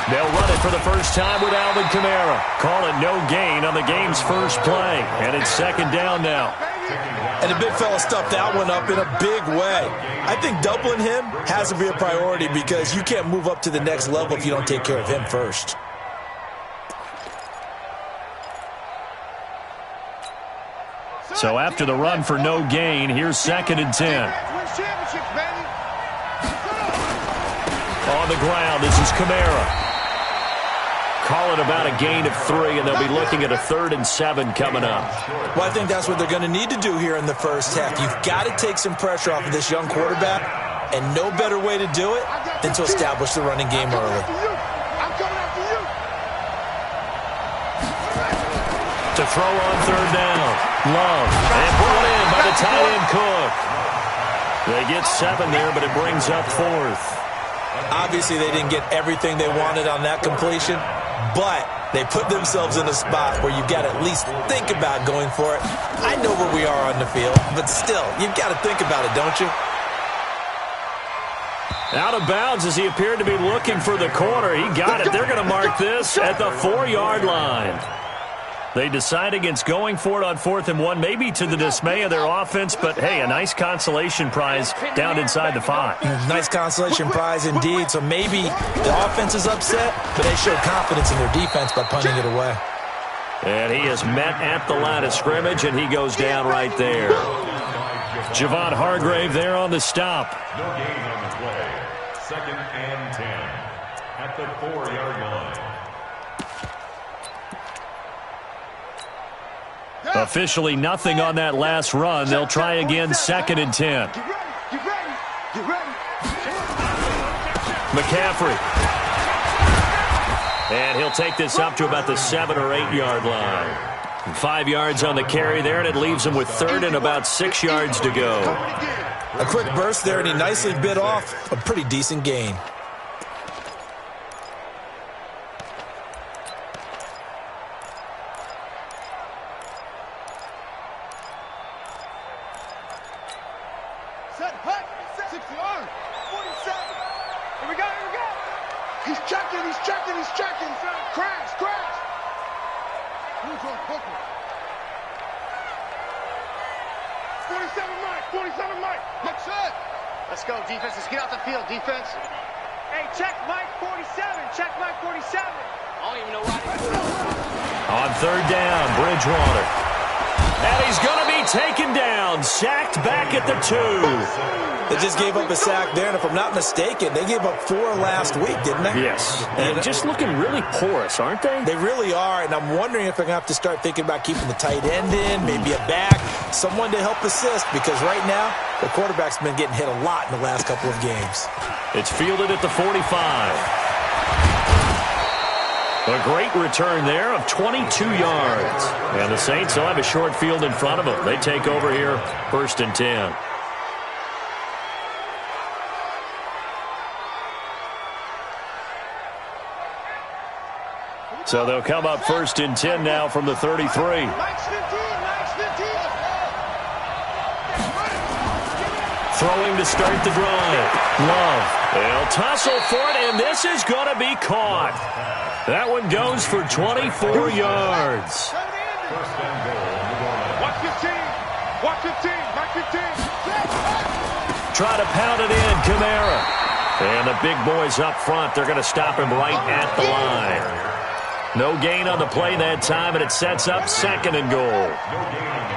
They'll run it for the first time with Alvin Kamara. Call it no gain on the game's first play. And it's second down now. And the big fella stuffed that one up in a big way. I think doubling him has to be a priority because you can't move up to the next level if you don't take care of him first. So after the run for no gain, here's second and 10. On the ground, this is Kamara. Call it about a gain of 3, and they'll be looking at a 3rd and 7 coming up. Well, I think that's what they're going to need to do here in the first half. You've got to take some pressure off of this young quarterback, and no better way to do it than to establish the running game early. To throw on 3rd down. Love. And brought in by the tight end Cook. They get 7 there, but it brings up 4th. Obviously, they didn't get everything they wanted on that completion, but they put themselves in a spot where you've got to at least think about going for it. I know where we are on the field, but still, you've got to think about it, don't you? Out of bounds as he appeared to be looking for the corner. He got it. They're going to mark this at the 4-yard line. They decide against going for it on 4th and 1, maybe to the dismay of their offense, but, hey, a nice consolation prize down inside the 5. Nice consolation prize indeed. So maybe the offense is upset, but they showed confidence in their defense by punting it away. And he is met at the line of scrimmage, and he goes down right there. Javon Hargrave there on the stop. No gain on the play. 2nd and 10 at the 4-yard line. Officially nothing on that last run. They'll try again, 2nd and 10. McCaffrey. And he'll take this up to about the 7- or 8-yard line. 5 yards on the carry there, and it leaves him with 3rd and about 6 yards to go. A quick burst there, and he nicely bit off a pretty decent gain. Let's go, defense. Let's get out the field, defense. Hey, check Mike 47. Check Mike 47. I don't even know why they... On 3rd down, Bridgewater. And he's going to be taken down. Sacked back at the 2. They just gave up a sack there, and if I'm not mistaken, they gave up 4 last week, didn't they? Yes. And just looking really porous, aren't they? They really are, and I'm wondering if they're going to have to start thinking about keeping the tight end in, maybe a back, someone to help assist, because right now, the quarterback's been getting hit a lot in the last couple of games. It's fielded at the 45. A great return there of 22 yards. And the Saints will have a short field in front of them. They take over here, 1st and 10. So they'll come up 1st and 10 now from the 33. Throwing to start the drive. Love. They'll tussle for it, and this is going to be caught. That one goes for 24 yards. Watch 15. Watch 15. Watch 15. Try to pound it in, Kamara. And the big boys up front, they're going to stop him right at the line. No gain on the play that time, and it sets up 2nd and goal.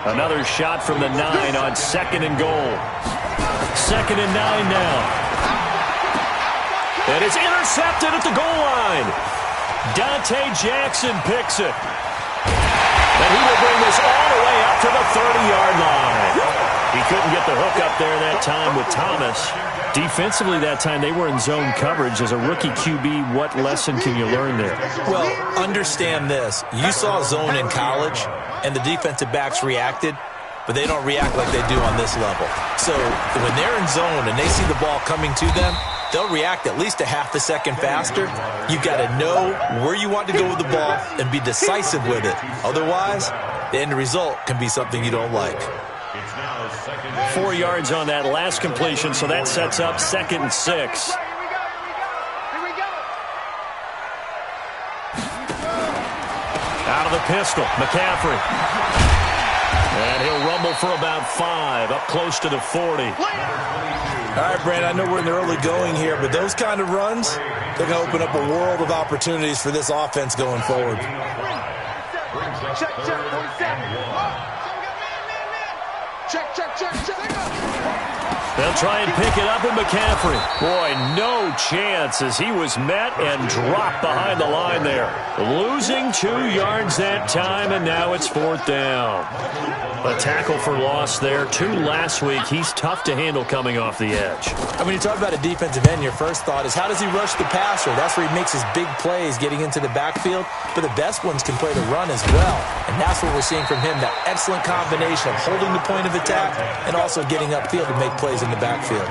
Another shot from the 9 on 2nd and goal. 2nd and 9 now. And it's intercepted at the goal line. Dante Jackson picks it. And he will bring this all the way up to the 30-yard line. He couldn't get the hook up there that time with Thomas. Defensively that time, they were in zone coverage. As a rookie QB, what lesson can you learn there? Well, understand this. You saw zone in college, and the defensive backs reacted, but they don't react like they do on this level. So when they're in zone and they see the ball coming to them, they'll react at least a half a second faster. You've got to know where you want to go with the ball and be decisive with it. Otherwise, the end result can be something you don't like. 4 yards on that last completion, so that sets up 2nd and 6. the pistol. McCaffrey. And he'll rumble for about 5, up close to the 40. All right, Brandon, I know we're in the early going here, but those kind of runs, they're going to open up a world of opportunities for this offense going forward. Check, 47. Check. They'll try and pick it up with McCaffrey. Boy, no chance as he was met and dropped behind the line there. Losing 2 yards that time, and now it's 4th down. A tackle for loss there. 2 last week. He's tough to handle coming off the edge. And when you talk about a defensive end, your first thought is how does he rush the passer? That's where he makes his big plays getting into the backfield. But the best ones can play the run as well. And that's what we're seeing from him, that excellent combination of holding the point of attack and also getting upfield to make plays in the backfield.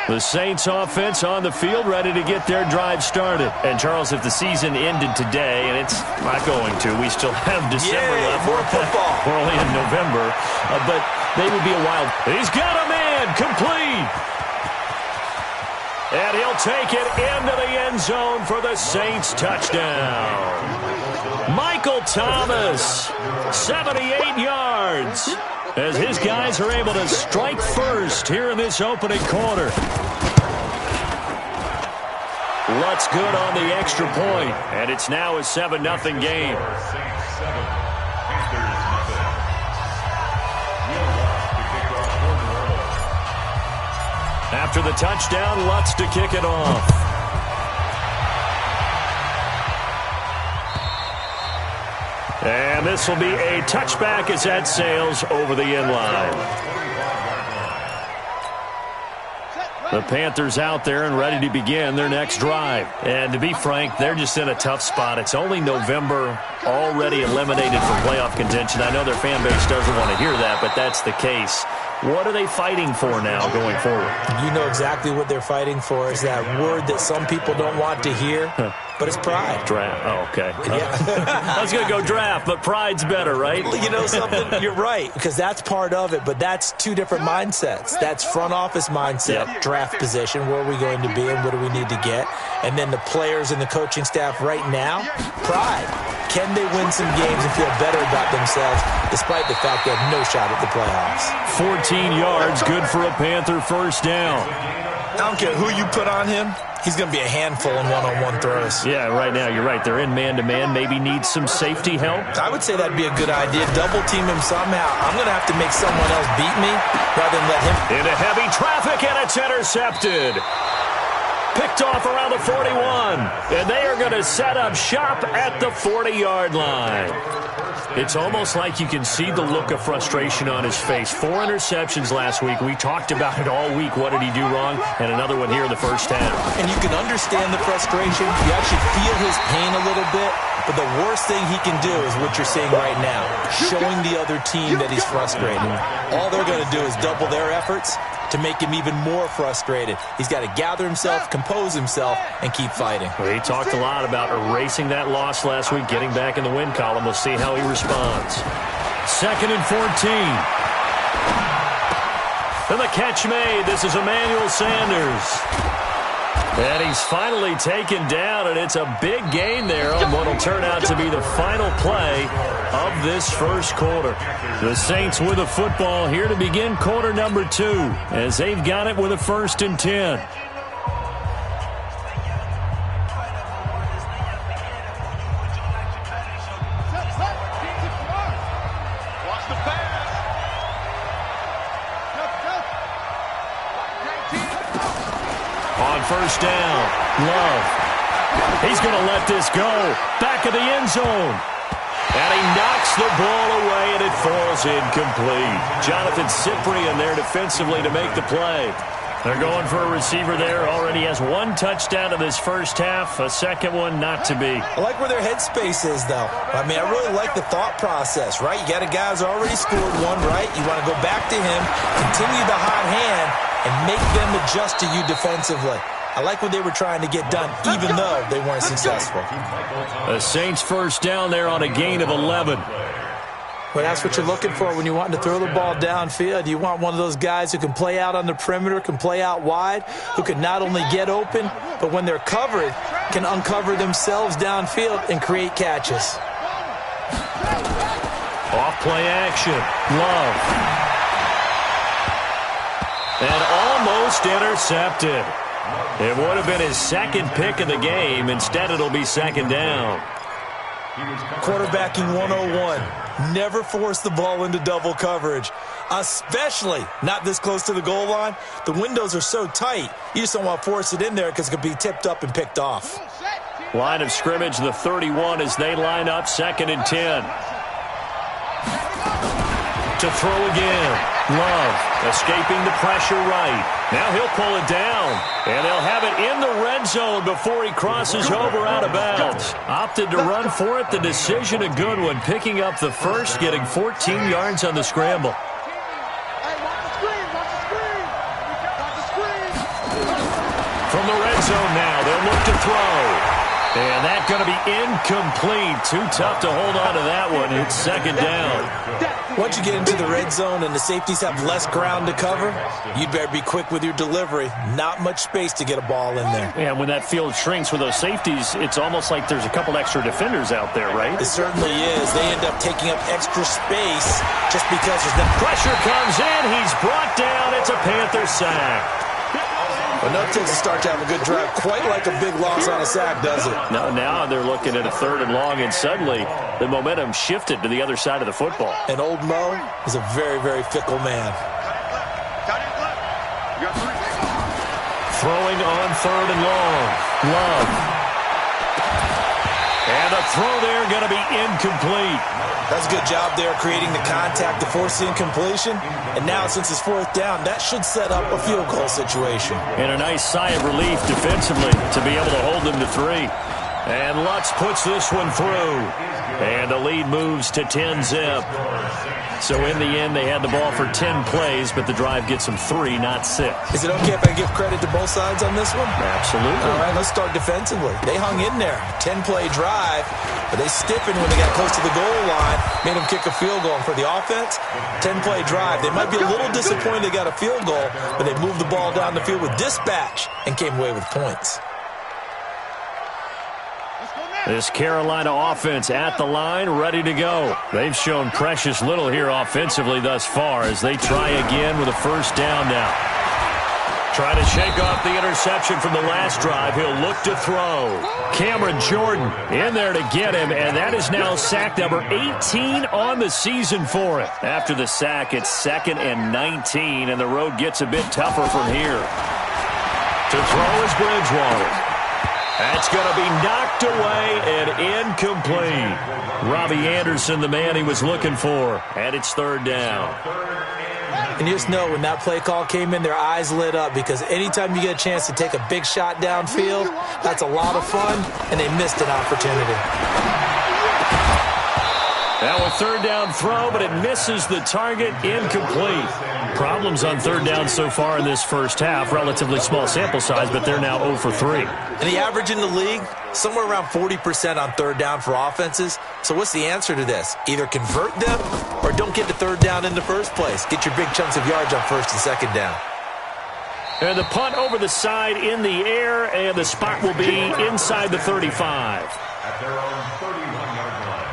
The Saints offense on the field, ready to get their drive started. And, Charles, if the season ended today, and it's not going to, we still have December left. More football. We're only in November. But they would be a wild. He's got a man, complete. And he'll take it into the end zone for the Saints touchdown. Michael Thomas, 78 yards. As his guys are able to strike first here in this opening quarter. Lutz good on the extra point, and it's now a 7-0 game. After the touchdown, Lutz to kick it off. And this will be a touchback as that sails over the end line. The Panthers out there and ready to begin their next drive. And to be frank, they're just in a tough spot. It's only November, already eliminated from playoff contention. I know their fan base doesn't want to hear that, but that's the case. What are they fighting for now going forward? You know exactly what they're fighting for. Is that word that some people don't want to hear, but it's pride. Draft. Oh, okay. Yeah. I was going to go draft, but pride's better, right? You know something? You're right, because that's part of it, but that's 2 different mindsets. That's front office mindset, draft position, where are we going to be and what do we need to get? And then the players and the coaching staff right now, pride. Can they win some games and feel better about themselves despite the fact they have no shot at the playoffs? 14 yards, good for a Panther first down. I don't care who you put on him. He's going to be a handful in one-on-one throws. Yeah, right now, you're right. They're in man-to-man. Maybe need some safety help. I would say that'd be a good idea. Double team him somehow. I'm going to have to make someone else beat me rather than let him. Into heavy traffic, and it's intercepted. Picked off around the 41. And they are going to set up shop at the 40-yard line. It's almost like you can see the look of frustration on his face. 4 interceptions last week. We talked about it all week. What did he do wrong? And another one here in the first half. And you can understand the frustration. You actually feel his pain a little bit. But the worst thing he can do is what you're seeing right now, showing the other team that he's frustrated. All they're going to do is double their efforts to make him even more frustrated. He's got to gather himself, compose himself, and keep fighting. Well, he talked a lot about erasing that loss last week, getting back in the win column. We'll see how he responds. 2nd and 14. And the catch made. This is Emmanuel Sanders. And he's finally taken down, and it's a big gain there on what will turn out to be the final play of this first quarter. The Saints with the football here to begin quarter number 2, as they've got it with a 1st and 10. First down, Love. He's going to let this go. Back of the end zone. And he knocks the ball away, and it falls incomplete. Jonathan Cyprien there defensively to make the play. They're going for a receiver there. Already has 1 touchdown in this first half. A second one not to be. I like where their headspace is, though. I mean, I really like the thought process, right? You got a guy who's already scored 1, right? You want to go back to him, continue the hot hand, and make them adjust to you defensively. I like what they were trying to get done, even though they weren't successful. The Saints first down there on a gain of 11. Well, that's what you're looking for when you want to throw the ball downfield. You want one of those guys who can play out on the perimeter, can play out wide, who can not only get open, but when they're covered, can uncover themselves downfield and create catches. Off play action. Love. And almost intercepted. It would have been his second pick of the game. Instead, it'll be second down. Quarterbacking 101. Never force the ball into double coverage, especially not this close to the goal line. The windows are so tight, you just don't want to force it in there because it could be tipped up and picked off. Line of scrimmage, the 31 as they line up, 2nd and 10. To throw again. Love escaping the pressure right. Now he'll pull it down, and they'll have it in the red zone before he crosses over out of bounds. Opted to run for it. The decision a good one, picking up the first, getting 14 yards on the scramble. From the red zone now, they'll look to throw. And that's going to be incomplete. Too tough to hold on to that one. It's second down. Once you get into the red zone and the safeties have less ground to cover, you'd better be quick with your delivery. Not much space to get a ball in there. And when that field shrinks with those safeties, it's almost like there's a couple extra defenders out there, right? It certainly is. They end up taking up extra space just because there's no pressure comes in. He's brought down. It's a Panther sack. But no takes to start to have a good drive, quite like a big loss on a sack, does it? No, now they're looking at a 3rd and long, and suddenly the momentum shifted to the other side of the football. And old Mo is a very, very fickle man. Throwing on 3rd and long. Love. And a throw there going to be incomplete. That's a good job there creating the contact to force the incompletion. And now since it's 4th down, that should set up a field goal situation. And a nice sigh of relief defensively to be able to hold them to 3. And Lutz puts this one through. And the lead moves to 10-zip. So in the end, they had the ball for 10 plays, but the drive gets them 3, not 6. Is it okay if I give credit to both sides on this one? Absolutely. All right, let's start defensively. They hung in there. 10-play drive, but they stiffened when they got close to the goal line, made them kick a field goal. And for the offense, 10-play drive. They might be a little disappointed they got a field goal, but they moved the ball down the field with dispatch and came away with points. This Carolina offense at the line, ready to go. They've shown precious little here offensively thus far as they try again with a 1st down now. Trying to shake off the interception from the last drive. He'll look to throw. Cameron Jordan in there to get him, and that is now sack number 18 on the season for it. After the sack, it's 2nd and 19, and the road gets a bit tougher from here. To throw is Bridgewater. That's going to be knocked away and incomplete. Robbie Anderson, the man he was looking for, and it's 3rd down. And you just know when that play call came in, their eyes lit up because anytime you get a chance to take a big shot downfield, that's a lot of fun, and they missed an opportunity. Now a 3rd down throw, but it misses the target, incomplete. Problems on 3rd down so far in this first half. Relatively small sample size, but they're now 0 for 3. And the average in the league, somewhere around 40% on 3rd down for offenses. So what's the answer to this? Either convert them or don't get to 3rd down in the first place. Get your big chunks of yards on 1st and 2nd down. And the punt over the side in the air, and the spot will be inside the 35. At their own 31-yard line.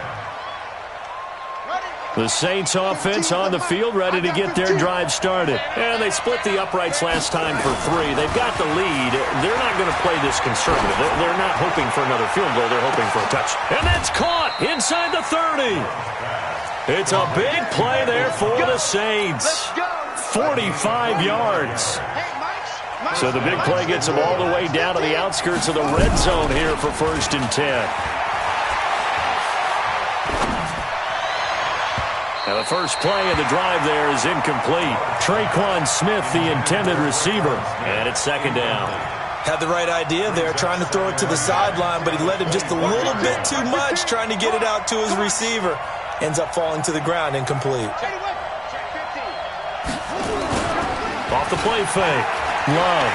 The Saints offense on the field, ready to get their drive started. And they split the uprights last time for 3. They've got the lead. They're not going to play this conservative. They're not hoping for another field goal. They're hoping for a touch. And that's caught inside the 30. It's a big play there for the Saints. 45 yards. So the big play gets them all the way down to the outskirts of the red zone here for 1st and 10. Now the first play of the drive there is incomplete. Traquan Smith, the intended receiver, and it's 2nd down. Had the right idea there, trying to throw it to the sideline, but he led him just a little bit too much, trying to get it out to his receiver. Ends up falling to the ground, incomplete. Off the play fake. Love.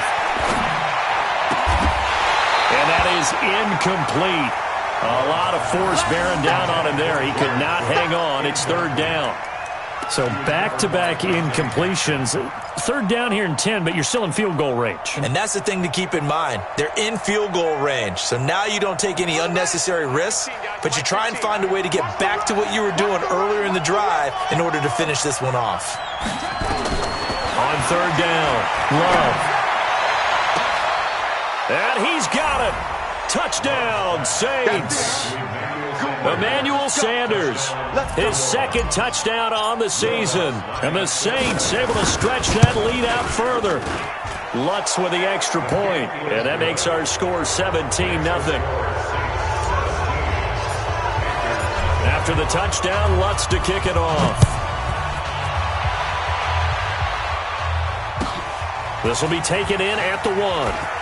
And that is incomplete. A lot of force bearing down on him there. He could not hang on. It's third down. So back-to-back incompletions. Third down here in 10, but you're still in field goal range. And that's the thing to keep in mind. They're in field goal range. So now you don't take any unnecessary risks, but you try and find a way to get back to what you were doing earlier in the drive in order to finish this one off. On third down, Love. And he's got it. Touchdown, Saints. Emmanuel Sanders, his second touchdown on the season. And the Saints able to stretch that lead out further. Lutz with the extra point, and that makes our score 17-0. After the touchdown, Lutz to kick it off. This will be taken in at the 1.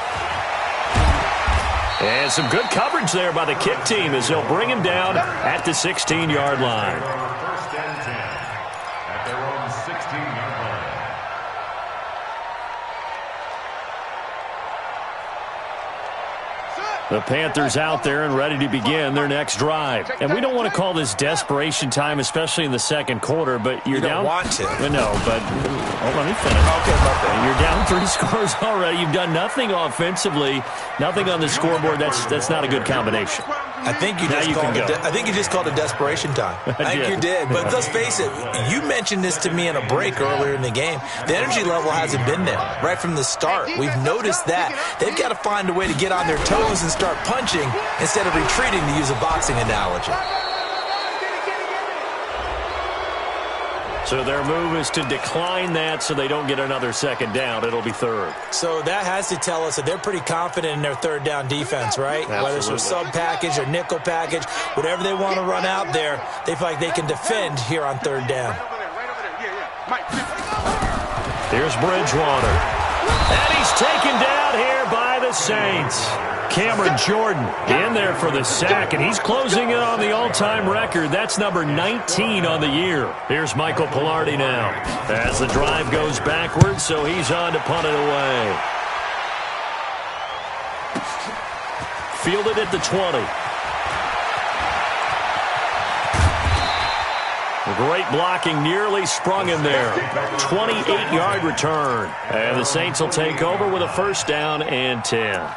And some good coverage there by the kick team as they'll bring him down at the 16-yard line. First and 10 at their own 16-yard line. The Panthers out there and ready to begin their next drive. And we don't want to call this desperation time, especially in the second quarter, but you're down. You don't want to. No, but let me finish. Okay, okay. You're down 3 scores already. You've done nothing offensively, nothing on the scoreboard. That's not a good combination. I think you just called it desperation time. I think you did. But let's face it, you mentioned this to me in a break earlier in the game. The energy level hasn't been there right from the start. We've noticed that. They've got to find a way to get on their toes and start punching instead of retreating, to use a boxing analogy. So their move is to decline that so they don't get another second down. It'll be third. So that has to tell us that they're pretty confident in their third down defense, right? Absolutely. Whether it's a sub package or nickel package, whatever they want to run out there, they feel like they can defend here on third down. Here's Bridgewater. And he's taken down here by the Saints. Cameron Jordan in there for the sack, and he's closing in on the all-time record. That's number 19 on the year. Here's Michael Pilardi now as the drive goes backwards, so he's on to punt it away. Fielded at the 20. Great blocking, nearly sprung him there. 28-yard return. And the Saints will take over with a first down and 10.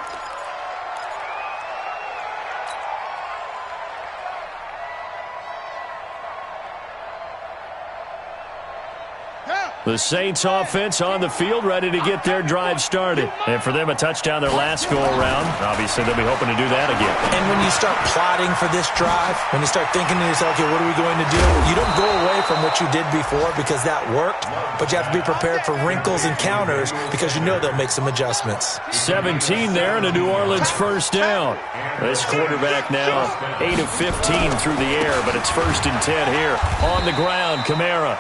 The Saints offense on the field, ready to get their drive started. And for them, a touchdown their last go-around. Obviously, they'll be hoping to do that again. And when you start plotting for this drive, when you start thinking to yourself, okay, what are we going to do? You don't go away from what you did before because that worked, but you have to be prepared for wrinkles and counters because you know they'll make some adjustments. 17 there and a New Orleans first down. This quarterback now 8 of 15 through the air, but it's first and 10 here on the ground. Kamara.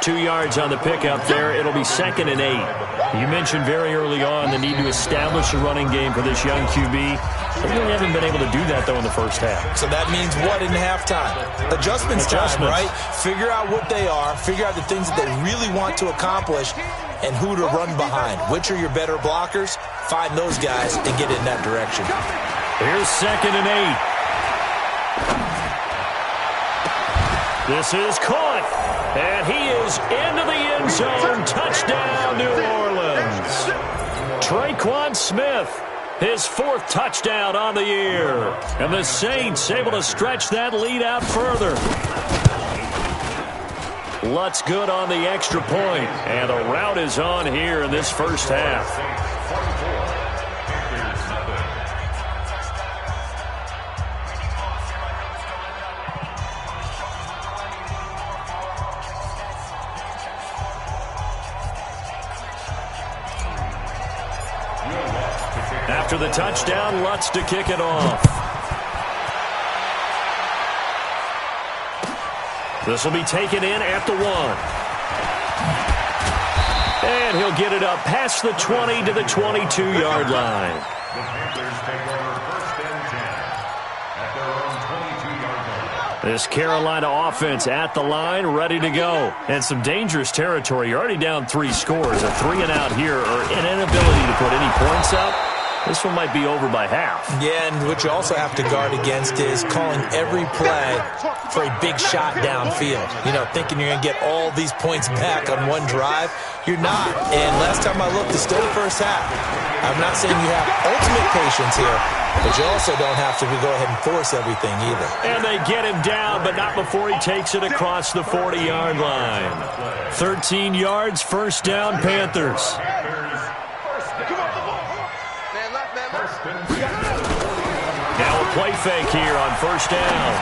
2 yards on the pickup there. It'll be second and 8. You mentioned very early on the need to establish a running game for this young QB. They really haven't been able to do that, though, in the first half. So that means what in halftime? Adjustments time, right? Figure out what they are. Figure out the things that they really want to accomplish and who to run behind. Which are your better blockers? Find those guys and get in that direction. Here's second and 8. This is caught. And he is into the end zone. Touchdown, New Orleans. Traquan Smith, his 4th touchdown on the year. And the Saints able to stretch that lead out further. Lutz good on the extra point. And the rout is on here in this first half. After the touchdown, Lutz to kick it off. This will be taken in at the 1. And he'll get it up past the 20 to the 22-yard line. The Panthers take over first and 10 at their own 22-yard line. This Carolina offense at the line, ready to go. And some dangerous territory. You're already down 3 scores. A 3-and-out here, or an inability to put any points up. This one might be over by half. Yeah, and what you also have to guard against is calling every play for a big shot downfield. You know, thinking you're going to get all these points back on one drive. You're not. And last time I looked, it's still the first half. I'm not saying you have ultimate patience here, but you also don't have to go ahead and force everything either. And they get him down, but not before he takes it across the 40-yard line. 13 yards, first down, Panthers. Now a play fake here on first down.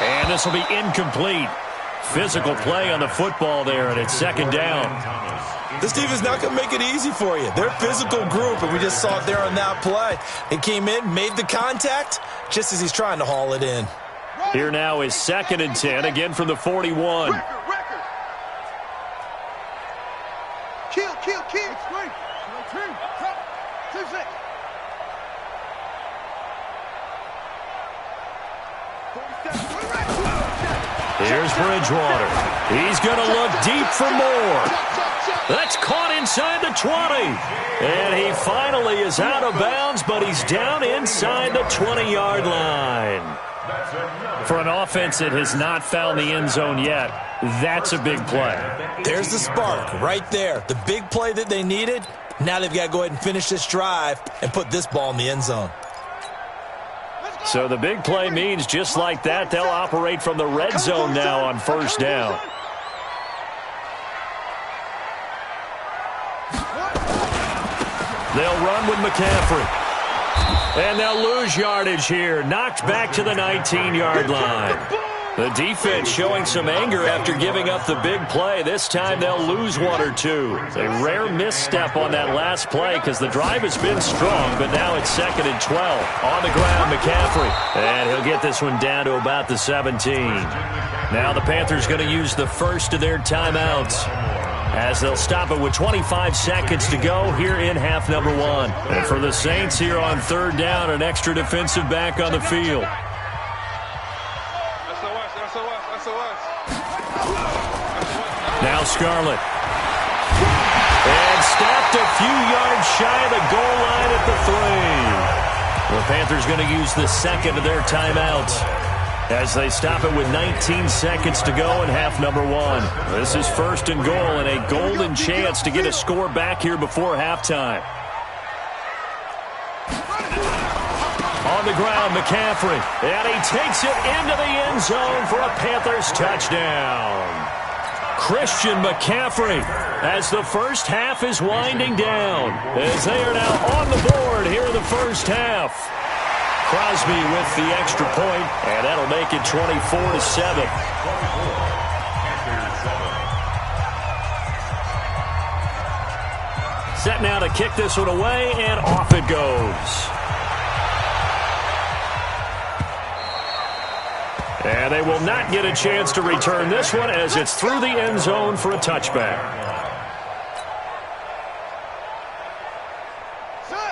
And this will be incomplete. Physical play on the football there, and it's second down. This team is not going to make it easy for you. They're a physical group, and we just saw it there on that play. It came in, made the contact, just as he's trying to haul it in. Here now is 2nd and 10, again from the 41. Kill. 2-6. Here's Bridgewater. He's going to look deep for more. That's caught inside the 20. And he finally is out of bounds, but he's down inside the 20-yard line. For an offense that has not found the end zone yet, that's a big play. There's the spark right there. The big play that they needed. Now they've got to go ahead and finish this drive and put this ball in the end zone. So the big play means just like that, they'll operate from the red zone now on first down. They'll run with McCaffrey. And they'll lose yardage here. Knocked back to the 19-yard line. The defense showing some anger after giving up the big play. This time they'll lose one or two. A rare misstep on that last play because the drive has been strong, but now it's 2nd and 12. On the ground, McCaffrey. And he'll get this one down to about the 17. Now the Panthers going to use the first of their timeouts, as they'll stop it with 25 seconds to go here in half number one. And for the Saints here on third down, an extra defensive back on the field. Now Scarlett. And stopped a few yards shy of the goal line at the 3. The Panthers going to use the second of their timeouts as they stop it with 19 seconds to go in half number one. This is 1st and goal and a golden chance to get a score back here before halftime. On the ground, McCaffrey. And he takes it into the end zone for a Panthers touchdown. Christian McCaffrey, as the first half is winding down, as they are now on the board here in the first half. Crosby with the extra point, and that'll make it 24-7. Set now to kick this one away, and off it goes. And they will not get a chance to return this one as it's through the end zone for a touchback.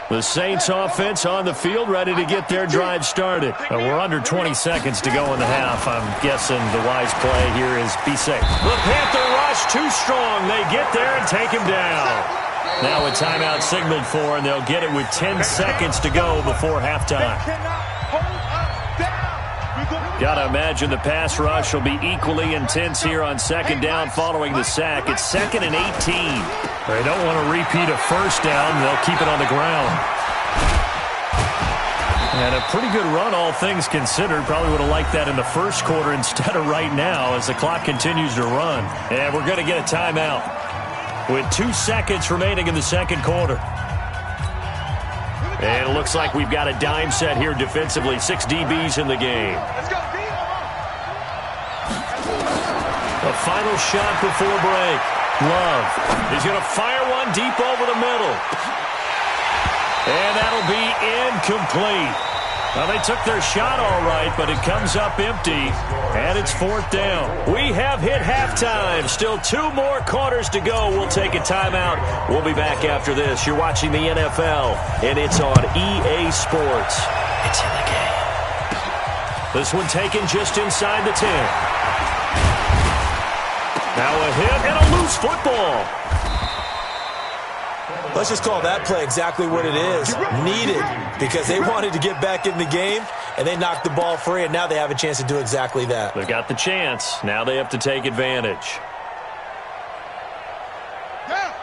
The Saints offense on the field ready to get their drive started. We're under 20 seconds to go in the half. I'm guessing the wise play here is be safe. The Panther rush too strong. They get there and take him down. Now a timeout signaled for, and they'll get it with 10 seconds to go before halftime. Got to imagine the pass rush will be equally intense here on second down following the sack. It's 2nd and 18. They don't want to repeat a first down. They'll keep it on the ground. And a pretty good run, all things considered. Probably would have liked that in the first quarter instead of right now as the clock continues to run. And we're going to get a timeout with 2 seconds remaining in the second quarter. And it looks like we've got a dime set here defensively. 6 DBs in the game. The final shot before break. Love. He's going to fire one deep over the middle. And that'll be incomplete. Well, they took their shot all right, but it comes up empty. And it's 4th down. We have hit halftime. Still 2 more quarters to go. We'll take a timeout. We'll be back after this. You're watching the NFL, and it's on EA Sports. It's in the game. This one taken just inside the 10. Now a hit and a loose football. Let's just call that play exactly what it is. Needed, because they wanted to get back in the game, and they knocked the ball free, and now they have a chance to do exactly that. They've got the chance. Now they have to take advantage.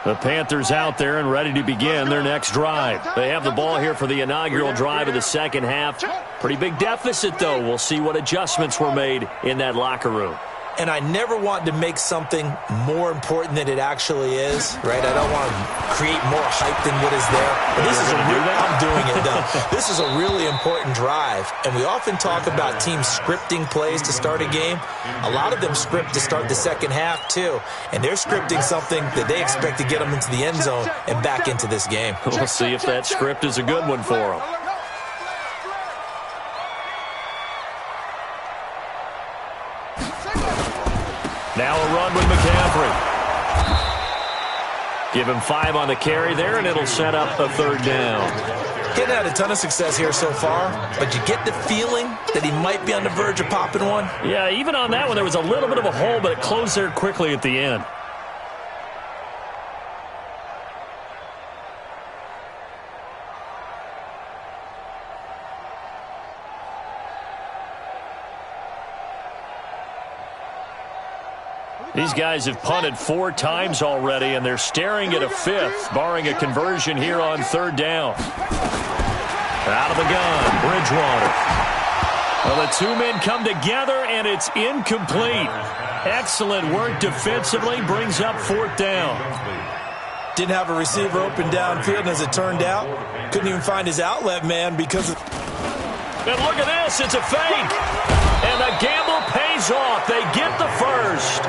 The Panthers out there and ready to begin their next drive. They have the ball here for the inaugural drive of the second half. Pretty big deficit, though. We'll see what adjustments were made in that locker room. And I never want to make something more important than it actually is, right? I don't want to create more hype than what is there. But this is I'm doing it, though. This is a really important drive. And we often talk about teams scripting plays to start a game. A lot of them script to start the second half, too. And they're scripting something that they expect to get them into the end zone and back into this game. We'll see if that script is a good one for them. Now a run with McCaffrey. Give him 5 on the carry there, and it'll set up a third down. Getting had a ton of success here so far, but you get the feeling that he might be on the verge of popping one. Yeah, even on that one, there was a little bit of a hole, but it closed there quickly at the end. These guys have punted 4 times already, and they're staring at a 5th, barring a conversion here on third down. Out of the gun, Bridgewater. Well, the 2 men come together, and it's incomplete. Excellent work defensively, brings up 4th down. Didn't have a receiver open downfield, and as it turned out, couldn't even find his outlet man because of... And look at this, it's a fake. And the gamble pays off. They get the first.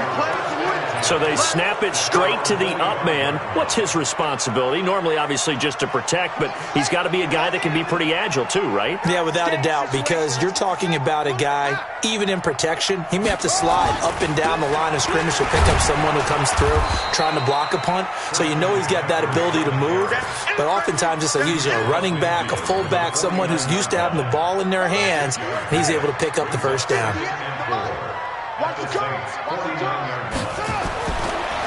So they snap it straight to the up man. What's his responsibility? Normally, obviously, just to protect, but he's got to be a guy that can be pretty agile too, right? Yeah, without a doubt, because you're talking about a guy, even in protection, he may have to slide up and down the line of scrimmage to pick up someone who comes through trying to block a punt. So you know he's got that ability to move, but oftentimes it's usually a running back, a fullback, someone who's used to having the ball in their hands, and he's able to pick up the first down.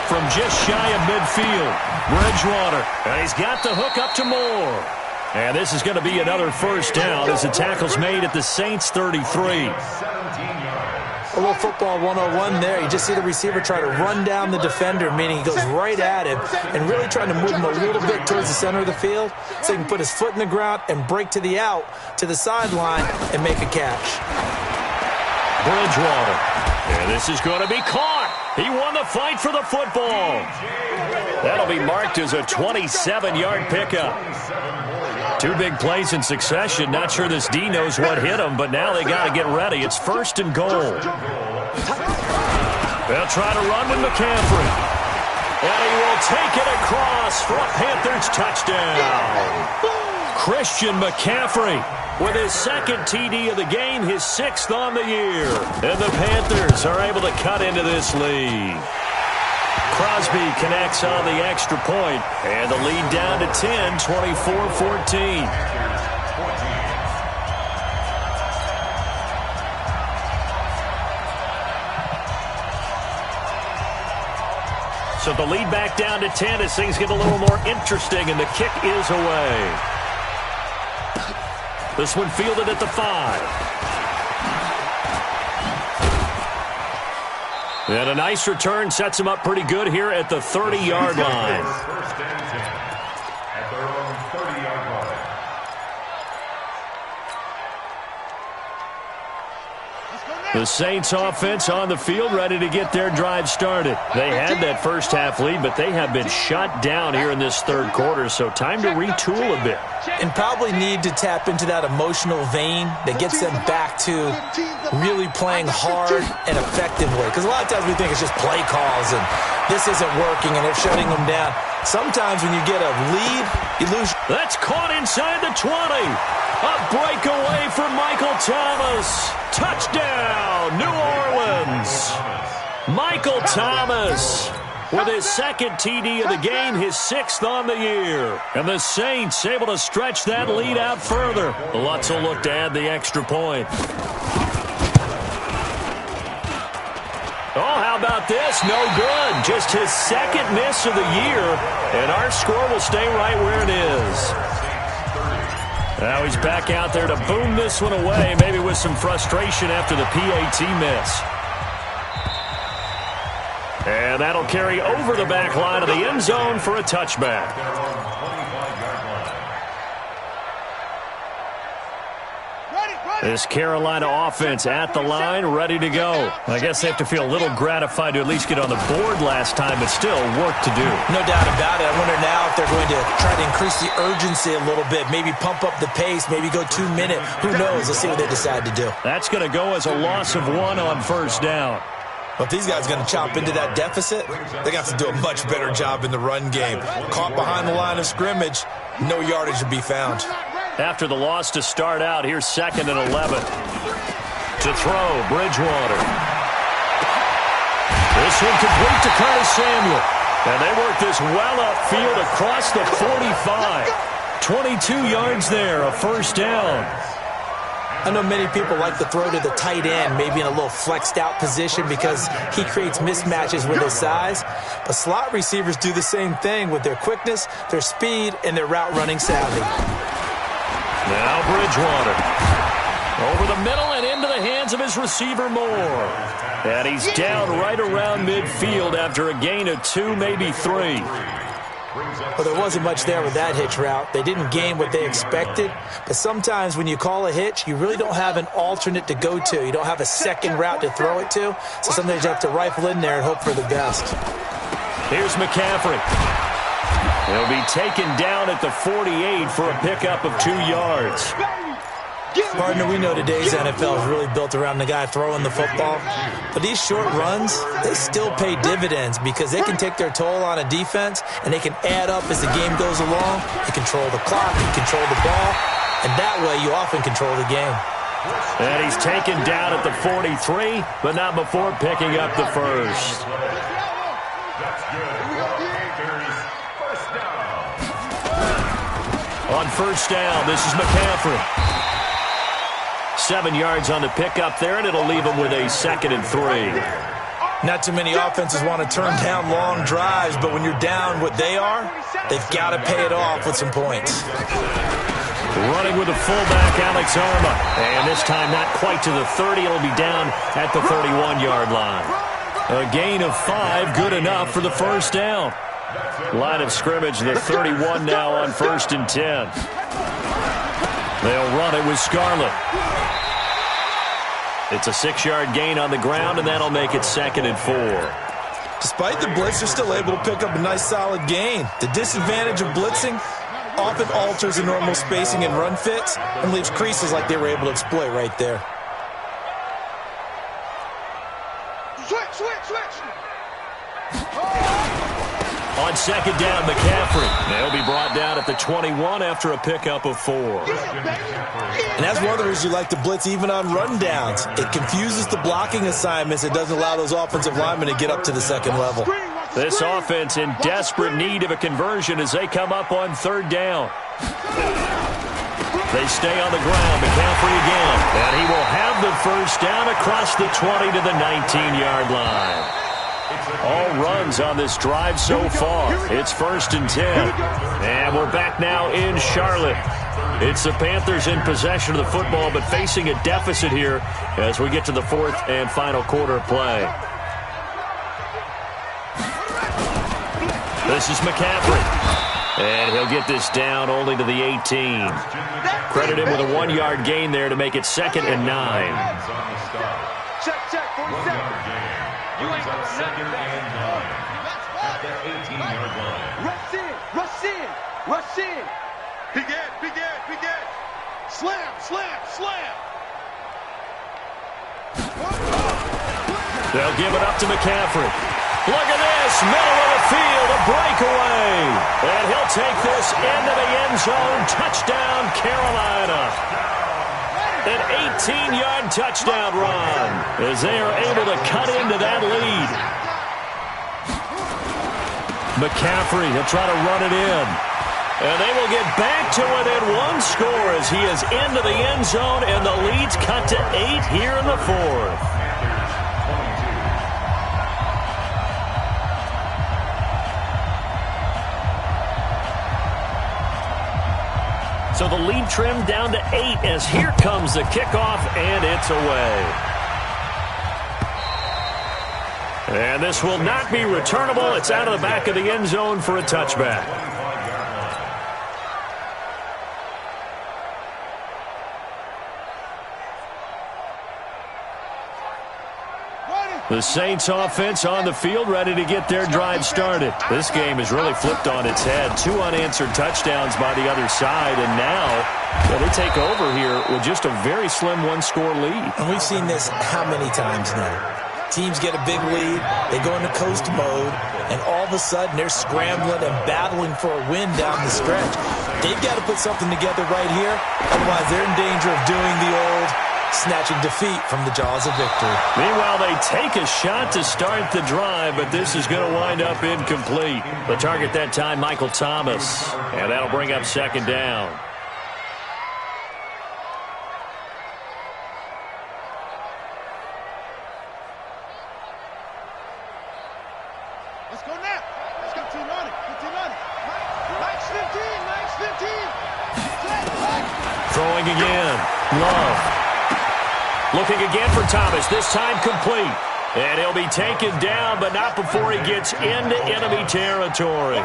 From just shy of midfield, Bridgewater. And he's got the hook up to Moore. And this is going to be another first down as the tackle's made at the Saints 33. A little football 101 there. You just see the receiver try to run down the defender, meaning he goes right at him and really trying to move him a little bit towards the center of the field so he can put his foot in the ground and break to the out, to the sideline, and make a catch. Bridgewater. And this is going to be caught. He won the fight for the football. That'll be marked as a 27-yard pickup. 2 big plays in succession. Not sure this D knows what hit him, but now they got to get ready. It's 1st and goal. They'll try to run with McCaffrey. And he will take it across for a Panthers touchdown. Christian McCaffrey with his 2nd TD of the game, his 6th on the year. And the Panthers are able to cut into this lead. Crosby connects on the extra point, and the lead down to 10, 24-14. So the lead back down to 10 as things get a little more interesting, and the kick is away. This one fielded at the 5. And a nice return sets him up pretty good here at the 30-yard line. First and 10 at their own 30-yard line. The Saints offense on the field ready to get their drive started. They had that first half lead, but they have been shut down here in this third quarter, so time to retool a bit. And probably need to tap into that emotional vein that gets them back to really playing hard and effectively. Because a lot of times we think it's just play calls and this isn't working and they're shutting them down. Sometimes when you get a lead, you lose. That's caught inside the 20. A breakaway for Michael Thomas. Touchdown, New Orleans. Michael Thomas with his 2nd TD of the game, his 6th on the year. And the Saints able to stretch that lead out further. Lutz will look to add the extra point. Oh, how about this. No good. Just his second miss of the year, and our score will stay right where it is. Now he's back out there to boom this one away, maybe with some frustration after the PAT miss. And that'll carry over the back line of the end zone for a touchback. This Carolina offense at the line, ready to go. I guess they have to feel a little gratified to at least get on the board last time, but still work to do. No doubt about it. I wonder now if they're going to try to increase the urgency a little bit, maybe pump up the pace, maybe go 2 minute. Who knows? Let's see what they decide to do. That's going to go as a loss of 1 on first down. But if these guys are going to chop into that deficit, they got to do a much better job in the run game. Caught behind the line of scrimmage, no yardage to be found. After the loss to start out, here's 2nd and 11. To throw, Bridgewater. This one complete to Curtis Samuel. And they work this well upfield across the 45. 22 yards there, a first down. I know many people like to throw to the tight end, maybe in a little flexed out position because he creates mismatches with his size. But slot receivers do the same thing with their quickness, their speed, and their route running savvy. Now Bridgewater. Over the middle and into the hands of his receiver Moore. And he's down right around midfield after a gain of 2, maybe 3. Well, there wasn't much there with that hitch route. They didn't gain what they expected. But sometimes when you call a hitch, you really don't have an alternate to go to. You don't have a second route to throw it to. So sometimes you have to rifle in there and hope for the best. Here's McCaffrey. He'll be taken down at the 48 for a pickup of 2 yards. Partner, we know today's NFL is really built around the guy throwing the football. But these short runs, they still pay dividends because they can take their toll on a defense and they can add up as the game goes along. You control the clock, you control the ball, and that way you often control the game. And he's taken down at the 43, but not before picking up the first. On first down, this is McCaffrey. 7 yards on the pickup there, and it'll leave him with a 2nd and 3. Not too many offenses want to turn down long drives, but when you're down what they are, they've got to pay it off with some points. Running with the fullback, Alex Arma. And this time not quite to the 30. It'll be down at the 31-yard line. A gain of 5, good enough for the first down. Line of scrimmage, the 31 now on 1st and 10. They'll run it with Scarlett. It's a 6-yard gain on the ground, and that'll make it 2nd and 4. Despite the blitz, they're still able to pick up a nice solid gain. The disadvantage of blitzing often alters the normal spacing and run fits and leaves creases like they were able to exploit right there. Switch. On 2nd down, McCaffrey. They'll be brought down at the 21 after a pickup of 4. And that's one of the reasons you like to blitz even on rundowns. It confuses the blocking assignments. It doesn't allow those offensive linemen to get up to the second level. This offense in desperate need of a conversion as they come up on 3rd down. They stay on the ground. McCaffrey again. And he will have the first down across the 20 to the 19-yard line. All runs on this drive so far. It's 1st and 10. And we're back now in Charlotte. It's the Panthers in possession of the football, but facing a deficit here as we get to the 4th and final quarter play. This is McCaffrey. And he'll get this down only to the 18. Credit him with a 1-yard gain there to make it 2nd and 9. Check, 47. You ain't going to 2nd and 9 at the 18-yard line. Rush in. Big Ed. Slam. They'll give it up to McCaffrey. Look at this, middle of the field, a breakaway. And he'll take this into the end zone. Touchdown, Carolina. An 18-yard touchdown run as they are able to cut into that lead. McCaffrey, he'll try to run it in. And they will get back to within 1 score as he is into the end zone, and the lead's cut to 8 here in the 4th. So the lead trimmed down to 8 as here comes the kickoff, and it's away. And this will not be returnable. It's out of the back of the end zone for a touchback. The Saints offense on the field, ready to get their drive started. This game has really flipped on its head. 2 unanswered touchdowns by the other side, and now they take over here with just a very slim one-score lead. And we've seen this how many times now? Teams get a big lead, they go into coast mode, and all of a sudden they're scrambling and battling for a win down the stretch. They've got to put something together right here, otherwise they're in danger of doing the old snatching defeat from the jaws of victory. Meanwhile, they take a shot to start the drive, but this is going to wind up incomplete. The target that time, Michael Thomas, and that'll bring up second down. Let's go now. Let's go team on it. Good team on it. Mike's 15. Mike's 15. Throwing again. Love. Looking again for Thomas, this time complete. And he'll be taken down, but not before he gets into enemy territory.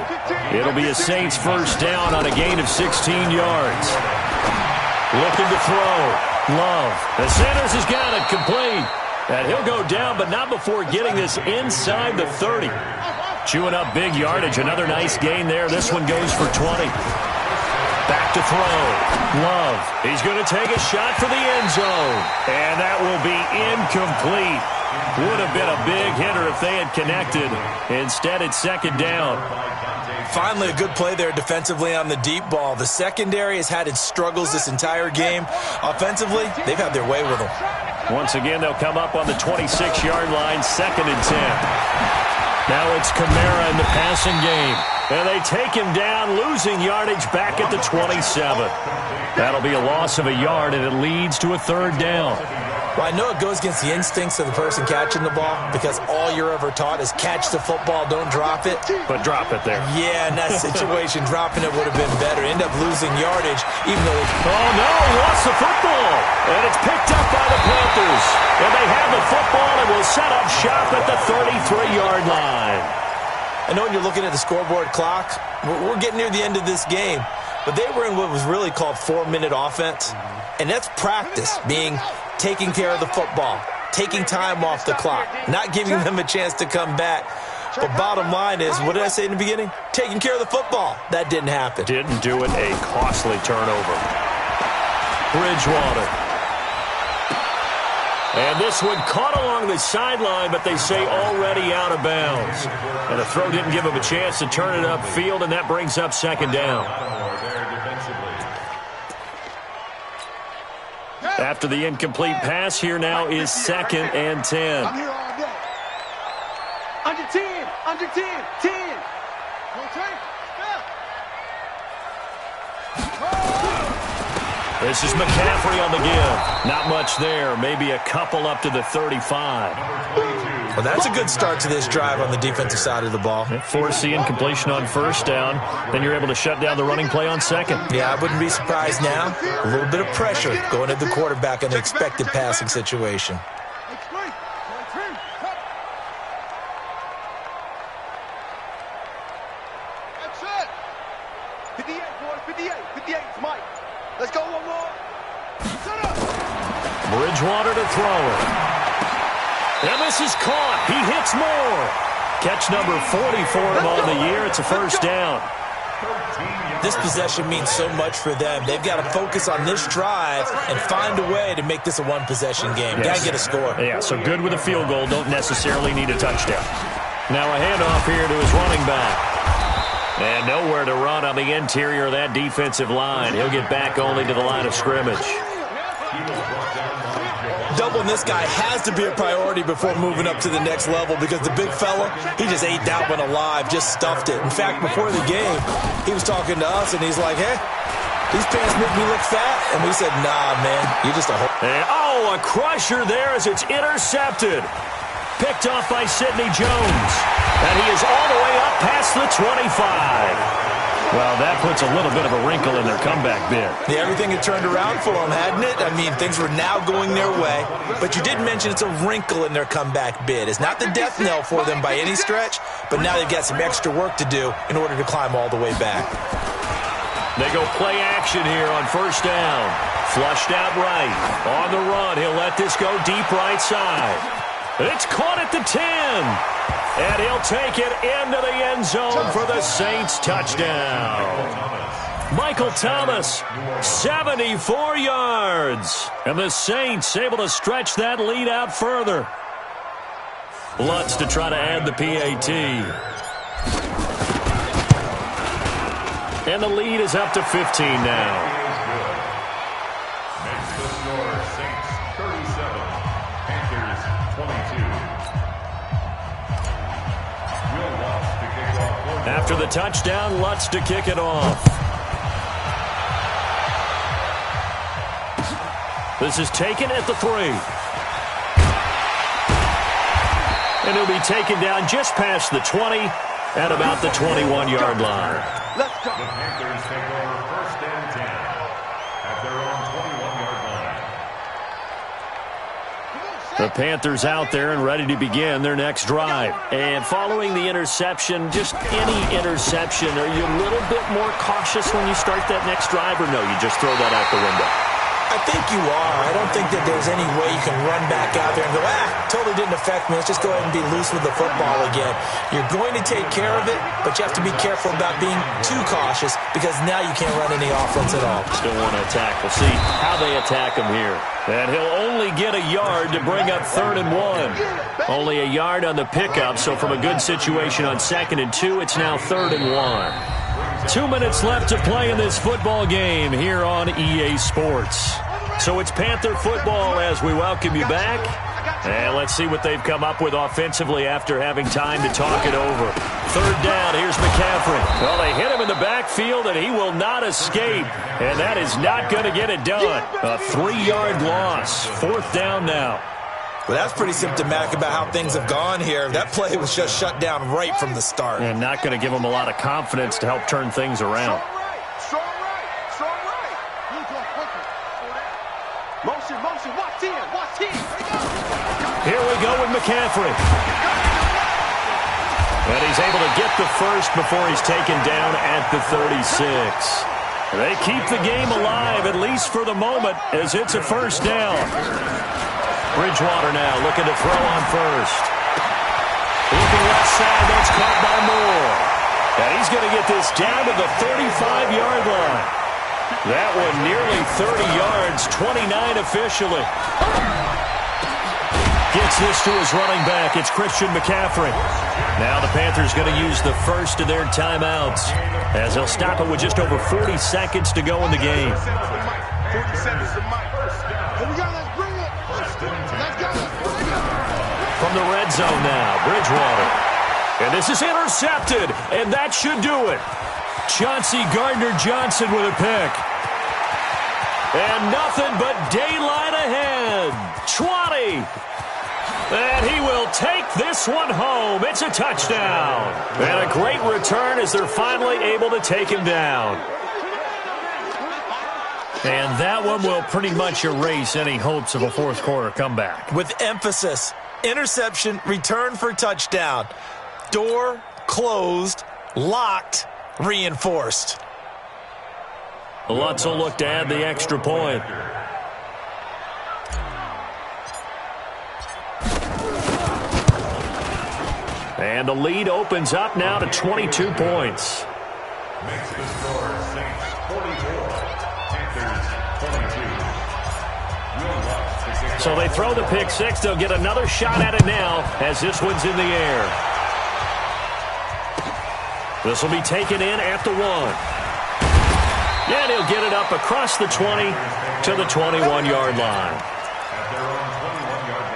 It'll be a Saints first down on a gain of 16 yards. Looking to throw. Love. The Sanders has got it complete. And he'll go down, but not before getting this inside the 30. Chewing up big yardage. Another nice gain there. This one goes for 20. Back to throw. Love. He's going to take a shot for the end zone. And that will be incomplete. Would have been a big hitter if they had connected. Instead, it's second down. Finally, a good play there defensively on the deep ball. The secondary has had its struggles this entire game. Offensively, they've had their way with them. Once again, they'll come up on the 26-yard line, 2nd and 10. Now it's Kamara in the passing game. And they take him down, losing yardage back at the 27. That'll be a loss of a yard, and it leads to a 3rd down. Well, I know it goes against the instincts of the person catching the ball because all you're ever taught is catch the football, don't drop it. But drop it there. Yeah, in that situation, dropping it would have been better. End up losing yardage, even though it's... Oh, no, he lost the football. And it's picked up by the Panthers. And they have the football and will set up shop at the 33-yard line. I know when you're looking at the scoreboard clock, we're getting near the end of this game, but they were in what was really called 4-minute offense, and that's practice, being taking care of the football, taking time off the clock, not giving them a chance to come back. But bottom line is, what did I say in the beginning? Taking care of the football. That didn't happen. Didn't do it. A costly turnover. Bridgewater. And this one caught along the sideline, but they say already out of bounds. And the throw didn't give him a chance to turn it upfield, and that brings up second down. After the incomplete pass, here now is 2nd and 10. I'm here all day. Under 10. Under 10. 10. This is McCaffrey on the give. Not much there. Maybe a couple up to the 35. Well, that's a good start to this drive on the defensive side of the ball. Force the incompletion on first down. Then you're able to shut down the running play on second. Yeah, I wouldn't be surprised now. A little bit of pressure going at the quarterback in an expected passing situation. That's it. 58, boys. 58. 58. It's Mike. Let's go one more. Set up. Bridgewater to throw it. And this is caught. He hits more. Catch number 40 for him on the year. It's a first down. This possession means so much for them. They've got to focus on this drive and find a way to make this a one-possession game. Yes. Got to get a score. Yeah, so good with a field goal. Don't necessarily need a touchdown. Now a handoff here to his running back. And nowhere to run on the interior of that defensive line. He'll get back only to the line of scrimmage. Doubling this guy has to be a priority before moving up to the next level because the big fella, he just ate that one alive, just stuffed it. In fact, before the game, he was talking to us, and he's like, hey, these pants make me look fat. And we said, nah, man, you're just a whole... And, a crusher there as it's intercepted. Picked off by Sidney Jones. And he is all the way up past the 25. Well, that puts a little bit of a wrinkle in their comeback bid. Yeah, everything had turned around for them, hadn't it? I mean, things were now going their way. But you did mention it's a wrinkle in their comeback bid. It's not the death knell for them by any stretch, but now they've got some extra work to do in order to climb all the way back. They go play action here on first down. Flushed out right. On the run, he'll let this go deep right side. It's caught at the 10. And he'll take it into the end zone for the Saints touchdown. Michael Thomas, 74 yards. And the Saints able to stretch that lead out further. Lutz to try to add the PAT. And the lead is up to 15 now. Makes the score Saints 37, Panthers 22. After the touchdown, Lutz to kick it off. This is taken at the 3. And he'll be taken down just past the 20 at about the 21-yard line. Let's go. The Panthers take over first and 10 at their own 21-yard line. The Panthers out there and ready to begin their next drive. And following the interception, just any interception, are you a little bit more cautious when you start that next drive, or no, you just throw that out the window? I think you are. I don't think that there's any way you can run back out there and go, totally didn't affect me. Let's just go ahead and be loose with the football again. You're going to take care of it, but you have to be careful about being too cautious because now you can't run any offense at all. Still want to attack. We'll see how they attack him here. And he'll only get a yard to bring up 3rd and 1. Only a yard on the pickup, so from a good situation on 2nd and 2, it's now 3rd and 1. 2 minutes left to play in this football game here on EA Sports. So it's Panther football as we welcome you back. And let's see what they've come up with offensively after having time to talk it over. 3rd down, here's McCaffrey. Well, they hit him in the backfield, and he will not escape. And that is not going to get it done. A 3-yard loss. 4th down now. Well, that's pretty symptomatic about how things have gone here. That play was just shut down right from the start. And not going to give them a lot of confidence to help turn things around. Motion, watch in. Here we go with McCaffrey. And he's able to get the first before he's taken down at the 36. They keep the game alive, at least for the moment, as it's a first down. Bridgewater now looking to throw on first. Looking left side, that's caught by Moore. And he's going to get this down to the 35-yard line. That one nearly 30 yards, 29 officially. Gets this to his running back. It's Christian McCaffrey. Now the Panthers going to use the first of their timeouts as they'll stop it with just over 40 seconds to go in the game. 40 seconds to Mike. Here we go, let's bring it. Let's go. From the red zone now, Bridgewater. And this is intercepted, and that should do it. Chauncey Gardner-Johnson with a pick. And nothing but daylight ahead. 20. And he will take this one home. It's a touchdown. And a great return as they're finally able to take him down. And that one will pretty much erase any hopes of a fourth quarter comeback. With emphasis, interception, return for touchdown. Door closed, locked, reinforced. Lutz will look to add the extra point. And the lead opens up now to 22 points. Makes the score Saints 44, Panthers 22. So they throw the pick six. They'll get another shot at it now as this one's in the air. This will be taken in at the 1. And he'll get it up across the 20 to the 21-yard line. At their own 21-yard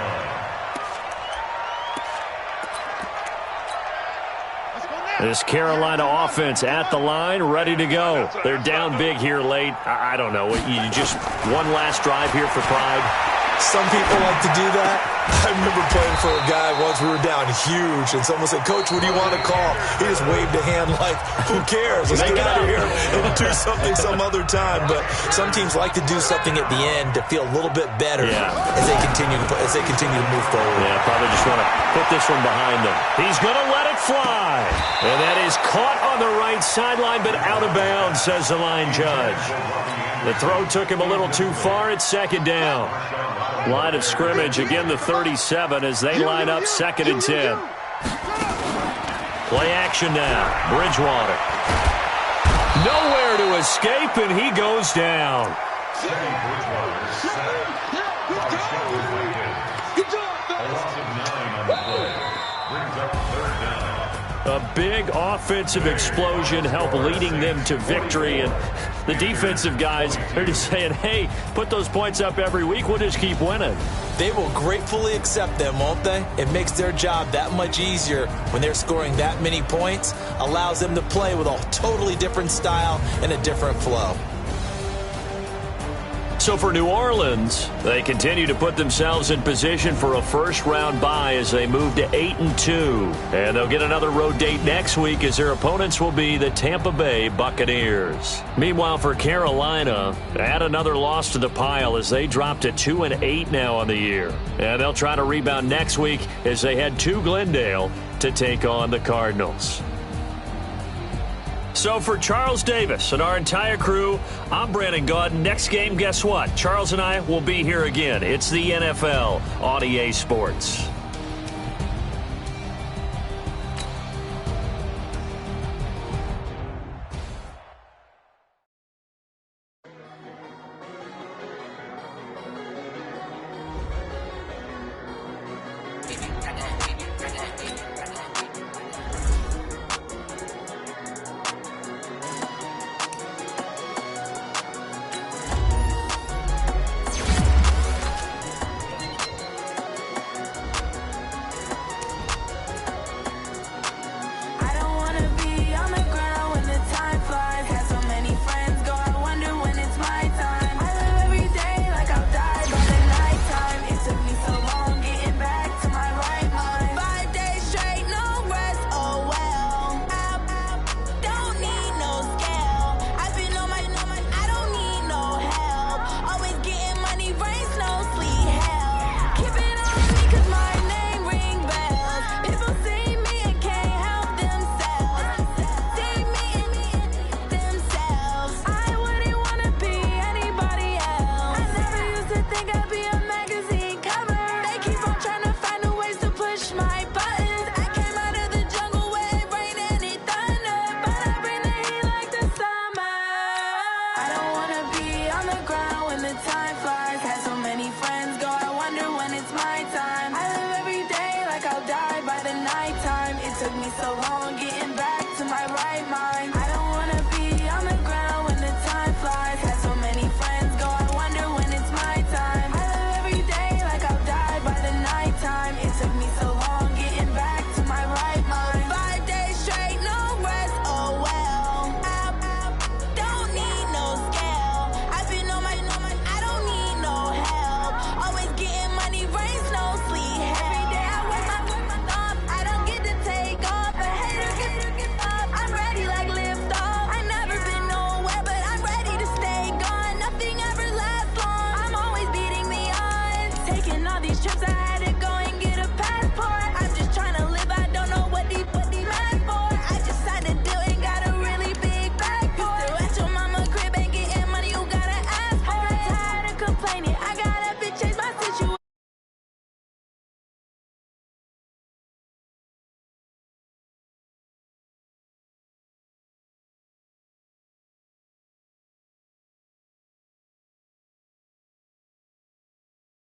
line. This Carolina offense at the line, ready to go. They're down big here late. I don't know. You just one last drive here for pride. Some people like to do that. I remember playing for a guy once. We were down huge, and someone said, "Coach, what do you want to call?" He just waved a hand like, "Who cares? Let's get out of here and do something some other time." But some teams like to do something at the end to feel a little bit better as they continue to move forward. Yeah, probably just want to put this one behind them. He's going to let it fly, and that is caught on the right sideline, but out of bounds, says the line judge. The throw took him a little too far. It's second down. Line of scrimmage, again the 37 as they line up 2nd and 10. Play action now. Bridgewater. Nowhere to escape, and he goes down. A big offensive explosion helped leading them to victory, and the defensive guys are just saying, hey, put those points up every week, we'll just keep winning. They will gratefully accept them, won't they? It makes their job that much easier when they're scoring that many points, allows them to play with a totally different style and a different flow. So for New Orleans, they continue to put themselves in position for a first-round bye as they move to 8-2. And they'll get another road date next week as their opponents will be the Tampa Bay Buccaneers. Meanwhile, for Carolina, add another loss to the pile as they drop to 2-8 now on the year. And they'll try to rebound next week as they head to Glendale to take on the Cardinals. So for Charles Davis and our entire crew, I'm Brandon Gaudin. Next game, guess what? Charles and I will be here again. It's the NFL on EA Sports. Time flies.